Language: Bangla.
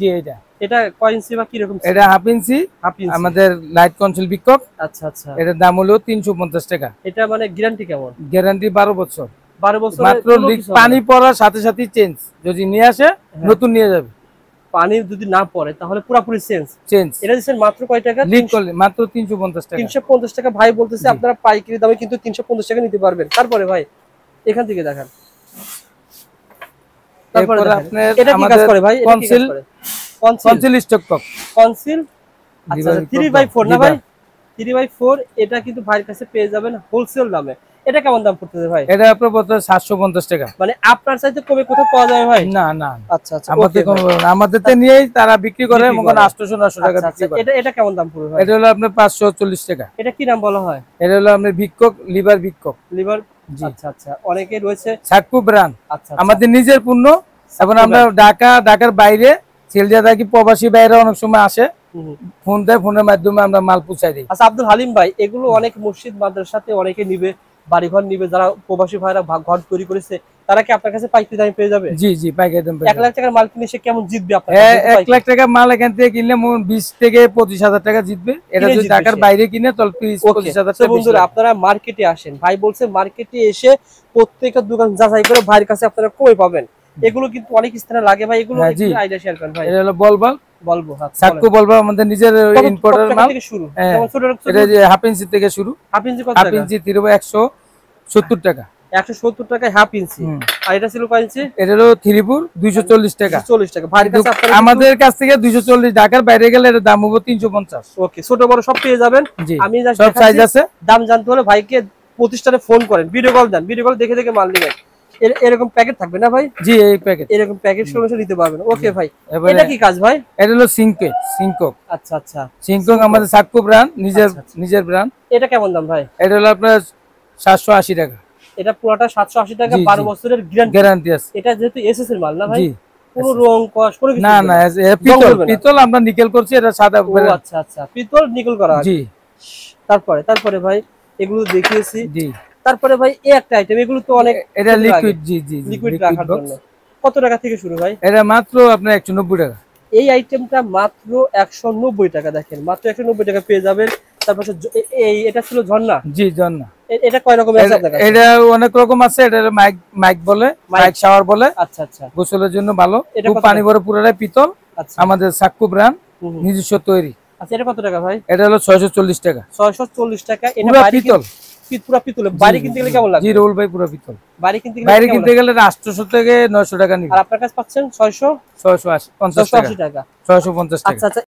জি এটা এটা কয় ইঞ্চি বা কি রকম? এটা হাফ ইঞ্চি আমাদের লাইট কনসোল পিকক। আচ্ছা আচ্ছা, এটার দাম হলো 350 টাকা। এটা মানে গ্যারান্টি কেমন? গ্যারান্টি 12 বছর। 12 বছর মাত্র পানি পড়ার সাথে সাথে চেঞ্জ, যদি নিয়ে আসে নতুন নিয়ে যাবে। পানি যদি না পড়ে তাহলে পুরোপুরি চেঞ্জ। চেঞ্জ এটা দিচ্ছেন মাত্র কয় টাকা? লিক করলে মাত্র 350 টাকা। 350 টাকা ভাই বলতেছে, আপনারা পাইকারি দামে কিন্তু 350 টাকা নিতে পারবেন। তারপরে ভাই এখান থেকে দেখান। তারপরে আপনার এটা কি কাজ করে ভাই? এটা কি কাজ করে? কনসিল স্টক কক কনসিল। আচ্ছা 3/4 না ভাই? 3/4 এটা কিন্তু ভাইয়ের কাছে পেয়ে যাবেন হোলসেল দামে। এটা কেমন দাম পড়তেছে ভাই? এটা আপনার পড়তে 750 টাকা। মানে আপনার চাইতে কমে কোথাও পাওয়া যাবে ভাই? না না। আচ্ছা আচ্ছা, আমাদেরতে নিয়েই তারা বিক্রি করে মনে 800-900 টাকা বিক্রি করে। এটা কেমন দাম পড়বে ভাই? এটা হলো আপনার 540 টাকা। এটা কি নাম বলা হয়? এটা হলো আপনার ভিকক লিভার ভিকক লিভার। আচ্ছা আচ্ছা, অনেকে রয়েছে সাকু ব্র্যান্ড। আচ্ছা, আমাদের নিজের পণ্য। এখন আমরা ঢাকার বাইরে সেল দিয়ে থাকি, প্রবাসী বাইরে অনেক সময় আসে, ফোন দেয়, ফোনের মাধ্যমে আমরা মাল পৌঁছাই দিই। আচ্ছা আব্দুল হালিম ভাই, এগুলো অনেক মসজিদ মাদ্রাসাতে অনেকে নিবে, বাড়িঘর নিবে, যারা প্রবাসী ভাইরা ঘর তৈরি করেছে, তারা কি আপনার কাছে পাইকারি দামে পেয়ে যাবে? জি জি, পাইকারি দামে। 1 লাখ টাকার মাল কিনে সে কেমন জিতবে আপনার? 1 লাখ টাকার মাল এখান থেকে কিনলে 20 থেকে 25,000 টাকা জিতবে। এটা যদি ঢাকার বাইরে কিনে তাহলে 25,000 টাকা। বন্ধুরা আপনারা মার্কেটে আসেন, ভাই বলছে মার্কেটে এসে প্রত্যেকটা দোকান যাচাই করে ভাইয়ের কাছে আপনারা কমে পাবেন। এগুলো কিন্তু অনেক স্থানে লাগে ভাই, এগুলো একটু আইডিয়া শেয়ার করেন ভাই। এটা হলো বলবো সাকু বলবো, আমাদের নিজের ইম্পোর্টার মাল। এটা যে হাফ ইঞ্চি থেকে শুরু। হাফ ইঞ্চি কত? হাফ ইঞ্চি 170 টাকা। 170 টাকায় হাফ ইঞ্চি। আর এটা ছিল কয় ইঞ্চি? এটা হলো 3/4 240 টাকা। 240 টাকা। ভাইয়ের কাছে আমাদের কাছ থেকে 240, ঢাকার বাইরে গেলে এর দাম হবে 350। ওকে, ছোট বড় সব পেয়ে যাবেন। আমি সব সাইজ আছে। দাম জানতে হলে ভাইকে প্রতিষ্ঠানে ফোন করেন, ভিডিও কল দেন, ভিডিও কল দেখে দেখে মাল নেবেন। এরকম প্যাকেট থাকবে না ভাই? জি, এই প্যাকেট, এরকম প্যাকেট সরাসরি নিতে পারবেন। ওকে ভাই, এটা কি কাজ ভাই? এটা হলো সিংকক। আচ্ছা আচ্ছা, সিংকক আমাদের সাকু ব্র্যান্ড, নিজের ব্র্যান্ড। এটা কেমন দাম ভাই? এটা হলো আপনার 780 টাকা। এটা পুরোটা 780 টাকা, 12 বছরের গ্যারান্টি আছে। এটা যেহেতু এসএস এর মাল না ভাই? কোনো রং কস কোনো কিছু না না, পিতল আমরা নিকেল করছি, এটা সাদা। আচ্ছা আচ্ছা, পিতল নিকেল করা। জি। তারপরে ভাই এগুলো দেখিয়েছি। জি। তারপরে ভাই এই একটা আইটেম, এগুলো তো অনেক, এটা লিকুইড। জি জি, লিকুইড রাখার জন্য। কত টাকা থেকে শুরু ভাই? এটা মাত্র আপনার 190 টাকা। এই আইটেমটা মাত্র 190 টাকা। দেখেন মাত্র 190 টাকা পেয়ে যাবেন। তারপর এটা ছিল ঝর্ণা। জি, ঝর্ণা। এটা কয় রকমের আছে আপনার কাছে? এটা অনেক রকম আছে। এটা মাইক বলে, মাইক শাওয়ার বলে। আচ্ছা আচ্ছা, গোসলের জন্য ভালো। খুব পানি ভরে, পুরোটাই পিতল। আমাদের সাকু ব্র্যান্ড, নিজস্ব তৈরি। আচ্ছা, এটা কত টাকা ভাই? এটা হলো 640 টাকা। 640 টাকা। এটা পিতল, পুরো পিতল। বাড়ি কিনতে গেলে কেমন লাগবে? জি রোল ভাই, পুরো পিতল। বাড়ি কিনতে গেলে 800 থেকে 900 টাকা নিবে। আর আপনার কাছে পাচ্ছেন 680 টাকা। 650 টাকা। আচ্ছা আচ্ছা,